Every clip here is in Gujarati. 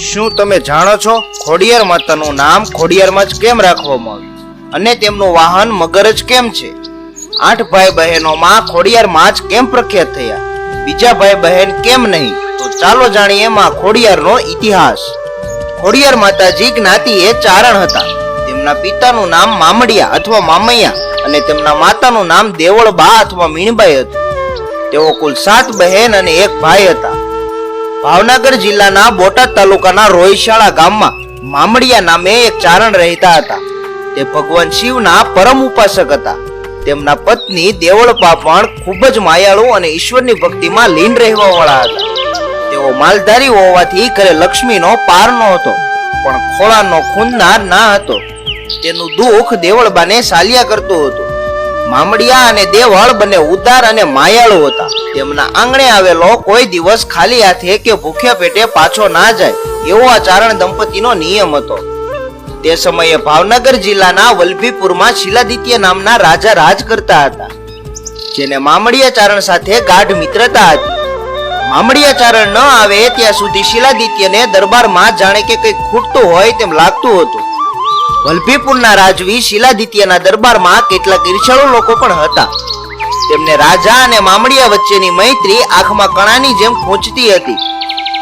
શું તમે જાણો છો ખોડિયાર માતાનું નામ ખોડિયારમાં જ કેમ રાખવામાં આવ્યું અને તેમનું વાહન મગર જ કેમ છે? 8 ભાઈ બહેનોમાં ખોડિયારમાં જ કેમ પ્રખ્યાત થયા, બીજા ભાઈ બહેન કેમ નહીં? તો ચાલો જાણીએ માં ખોડિયારનો ઇતિહાસ. ખોડિયાર માતાજી જ્ઞાતિએ ચારણ હતા. તેમના પિતાનું નામ મામડિયા અથવા મામૈયા અને તેમના માતાનું નામ દેવળબા અથવા મીણબાઈ હતું. તેઓ કુલ 7 બહેન અને 1 ભાઈ હતા. ભાવનગર જિલ્લાના બોટાદ તાલુકાના રોહિશાળા ગામમાં મામડિયા નામે એક ચારણ રહેતા હતા. તે ભગવાન શિવના પરમ ઉપાસક હતા. તેમના પત્ની દેવળબા પણ ખૂબ જ માયાળુ અને ઈશ્વરની ભક્તિમાં લીન રહેવા વાળા હતા. તેઓ માલધારી હોવાથી ઘરે લક્ષ્મીનો પાર નહોતો, પણ ખોળાનો ખૂંદનાર ના હતો. તેનું દુઃખ દેવળબાને સાલ્યા કરતું હતું. મામડિયા અને દેવળ બંને ઉદાર અને માયાળુ હતા. તેમના આંગણે આવેલો કોઈ દિવસ ખાલી હાથે કે ભૂખ્યા પેટે પાછો ના જાય એવો આ ચારણ દંપતીનો નિયમ હતો. તે સમયે ભાવનગર જિલ્લાના વલભીપુરમાં શિલાદિત્ય નામના રાજા રાજ કરતા હતા, જેને મામડિયા ચારણ સાથે ગાઢ મિત્રતા હતી. મામડિયા ચારણ ન આવે ત્યાં સુધી શિલાદિત્યને દરબારમાં જાણે કે કંઈક ખૂટતું હોય તેમ લાગતું હતું. વલભીપુરના રાજવી શિલાદિત્યના દરબારમાં કેટલાક ઈર્ષાળુ લોકો પણ હતા. તેમને રાજા અને મામડિયા વચ્ચેની મૈત્રી આંખમાં કણાની જેમ ખૂંચતી હતી.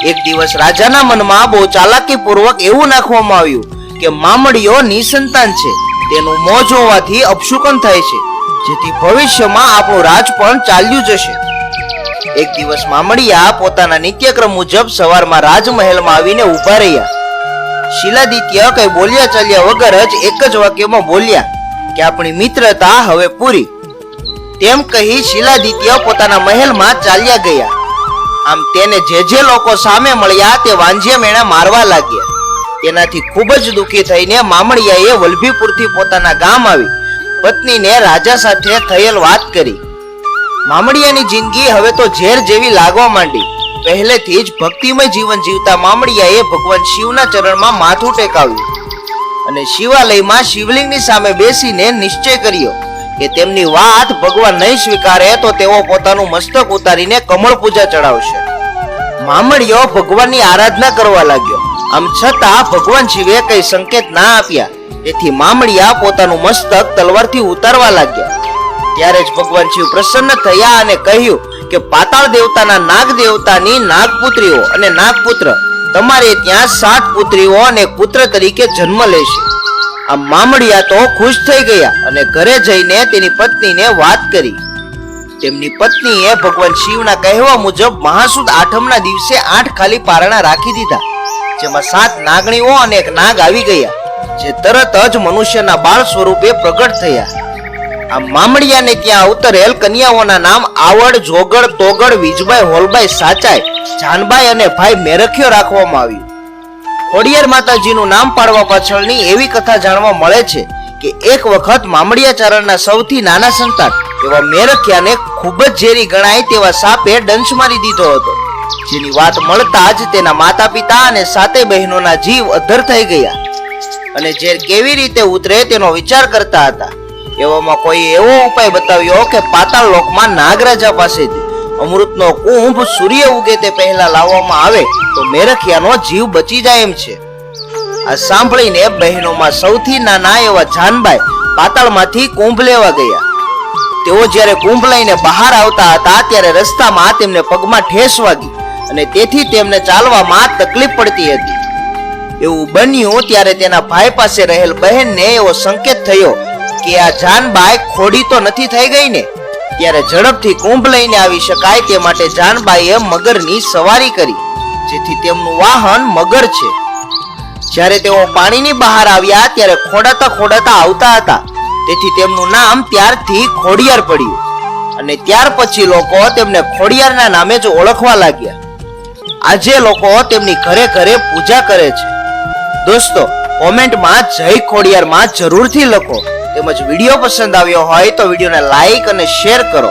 એક દિવસ રાજાના મનમાં બહુ ચાલાકીપૂર્વક એવું નાખવામાં આવ્યું કે મામડિયો નિસંતાન છે, તેનું મોં જોવાથી અપશુકન થાય છે, જેથી ભવિષ્યમાં આપણું રાજ પણ ચાલ્યું જશે. એક દિવસ મામડિયા પોતાના નિત્યક્રમ મુજબ સવારમાં રાજમહેલમાં આવીને ઉભા રહ્યા. શિલાદિત્ય કઈ બોલ્યા ચાલ્યા વગર જ એક જ વાક્યમાં બોલ્યા કે આપણી મિત્રતા હવે પૂરી. તેમ કહી શિલાદિત્ય પોતાના મહેલમાં ચાલ્યા ગયા. આમ તેને જે લોકો સામે મળ્યા તે વાંજિયા મેણા મારવા લાગ્યા. તેનાથી ખૂબ જ દુઃખી થઈને મામડિયાએ વલભીપુરથી પોતાના ગામ આવી પત્નીને રાજા સાથે થયેલ વાત કરી. મામડિયાની જિંદગી હવે તો ઝેર જેવી લાગવા માંડી. પહેલેથી જ ભક્તિમય જીવન જીવતા મામડિયાએ ભગવાન શિવના ચરણમાં માથું ટેકાવ્યું અને શિવાલયમાં શિવલિંગની સામે બેસીને નિશ્ચય કર્યો કે તેમની વાત ભગવાન નહીં સ્વીકારે તો તેઓ પોતાનું મસ્તક ઉતારીને કમળ પૂજા ચડાવશે. મામડિયો ભગવાનની આરાધના કરવા લાગ્યો. આમ છતાં ભગવાન શિવે કઈ સંકેત ના આપ્યા, તેથી મામડિયા પોતાનું મસ્તક તલવારથી ઉતારવા લાગ્યા. ત્યારે જ ભગવાન શિવ પ્રસન્ન થયા અને કહ્યું કે પાતાળ દેવતાના નાગ દેવતાની નાગપુત્રીઓ અને નાગપુત્ર તમારે ત્યાં 7 પુત્રીઓ અને પુત્ર તરીકે જન્મ લેશે. આ મામડિયા તો ખુશ થઈ ગયા અને ઘરે જઈને તેની પત્નીને વાત કરી. તેમની પત્નીએ ભગવાન શિવના કહેવા મુજબ મહાસુદ આઠમના દિવસે 8 ખાલી પારણા રાખી દીધા, જેમાં 7 નાગણીઓ અને 1 નાગ આવી ગયા, જે તરત જ મનુષ્યના બાળ સ્વરૂપે પ્રગટ થયા. આ મામડિયાને ત્યાં ઉતરેલ કન્યાઓના નામ આવડ, જોગડ, તોગડ, વીજબાઈ, હોલબાઈ, સાચાઈ, જાનબાઈ અને ભાઈ મેરખ્યો રાખવામાં આવ્યું. ખોડિયાર માતાજીનું નામ પાડવા પાછળની એવી કથા જાણવા મળે છે કે એક વખત મામડિયા ચારણના સૌથી નાના સંતાન એવા મેરખ્યાને ખૂબ જ ઝેરી ગણાય તેવા સાપે દંશ મારી દીધો હતો, જેની વાત મળતા જ તેના માતા પિતા અને 7 બહેનોના જીવ અધ્ધર થઈ ગયા અને ઝેર કેવી રીતે ઉતરે તેનો વિચાર કરતા હતા. એવામાં કોઈ એવો ઉપાય બતાવ્યો કે પાતાળ લોકમાં નાગરાજા પાસેથી અમૃતનો કુંભ સૂર્ય ઉગે તે પહેલા લાવવામાં આવે તો મેરખિયાનો જીવ બચી જાય એમ છે. આ સાંભળીને બહેનોમાં સૌથી નાના એવા જાનબાઈ પાતાળમાંથી કુંભ લેવા ગયા. તેઓ જ્યારે કુંભ લઈને બહાર આવતા હતા ત્યારે રસ્તામાં તેમને પગમાં ઠેસ વાગી અને તેથી તેમને ચાલવામાં તકલીફ પડતી હતી. એવું બન્યું ત્યારે તેના ભાઈ પાસે રહેલ બહેનને એવો સંકેત થયો કે આ જાનબાઈ ખોડી તો નથી થઈ ગઈ ને. ત્યારે ઝડપથી કુંભ લઈને આવી શકાય તે માટે જાનબાઈએ મગરની સવારી કરી, જેથી તેમનું વાહન મગર છે. જ્યારે તેઓ પાણીની બહાર આવ્યા ત્યારે ખોડાતા ખોડાતા આવતા હતા, તેથી તેમનું નામ ત્યારથી ખોડિયાર પડ્યું અને ત્યાર પછી લોકો તેમને ખોડિયારના નામે જ ઓળખવા લાગ્યા. આજે લોકો તેમની ઘરે ઘરે પૂજા કરે છે. દોસ્તો, કોમેન્ટમાં જય ખોડિયારમાં જરૂરથી લખો. તેમજ વિડીયો પસંદ આવ્યો હોય તો વિડીયોને લાઈક અને શેર કરો.